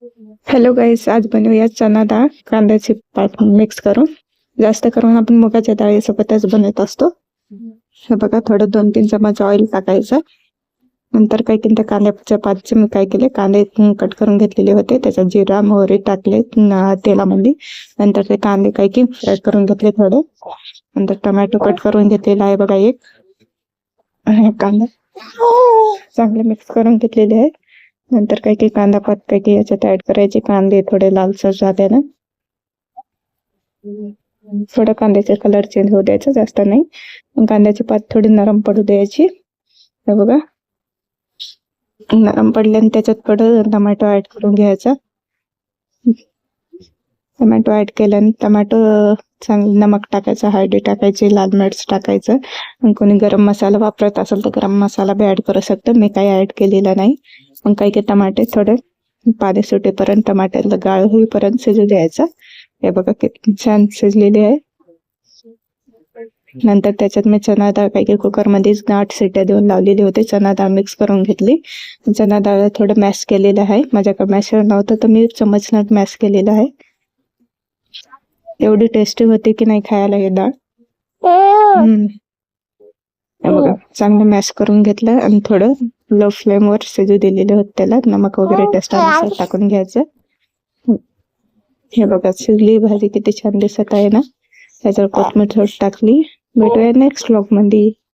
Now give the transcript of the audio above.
Hello गाईस, आज बनवूया चना डाळ कांद्याची पात मिक्स करून. जास्त करून आपण मुगाच्या डाळीसोबतच बनवत असतो. हे बघा, थोडं 2-3 चमच ऑइल टाकायचं. नंतर काही की त्या कांद्याच्या पातचे मी काय केले, कांदे कट करून घेतलेले होते. त्याच्यात जिरा मोहरी टाकले तेलामध्ये. नंतर ते कांदे काही की फ्राय करून घेतले थोडे. नंतर टोमॅटो कट करून घेतलेला आहे बघा एक. कांदा चांगले मिक्स करून घेतलेले आहे. नंतर काही काही कांदा पात काही काही याच्यात ऍड करायचे. कांदे थोडे लालसर झाले ना, थोडं कांद्याचा कलर चेंज होऊ द्यायचा, जास्त नाही. कांद्याची पात थोडी नरम पडू द्यायची. हे बघा, नरम पडल्याने त्याच्यात थोडं टोमॅटो ऍड करून घ्यायचा. टोमॅटो ऍड केल्याने टोमॅटो चांगलं नमक टाकायचं, हळदी टाकायची, लाल मिर्च टाकायचं. कोणी गरम मसाला वापरत असेल तर गरम मसाला बी ऍड करू शकतं. मी काही ऍड केलेला नाही. मग काही काही टमाटे थोडे पाणी सुटेपर्यंत, टमाट्याला गाळ होईपर्यंत शिजू द्यायचा. हे बघा किती छान शिजलेली आहे. नंतर त्याच्यात मी चना डाळ काही काही कुकरमध्येच 8 शिट्ट्या देऊन लावलेली होती. चना डाळ मिक्स करून घेतली. चना डाळ थोडं मॅश केलेलं आहे. माझ्याकडे मॅशर नव्हतं तर मी चमचनं मॅश केलेलं आहे. एवढी टेस्टी होती की नाही खायला ही डाळ. बघा, चांगलं मॅश करून घेतलं आणि थोडं लो फ्लेमवर शिजू दिलेले होते. त्याला नमक वगैरे टेस्ट अनुसार टाकून घ्यायचं. हे बघा, शिजली भाजी किती छान दिसत आहे ना. त्याच्यावर कोथिंबीर थोडी टाकली. भेटूया नेक्स्ट व्लॉग मध्ये.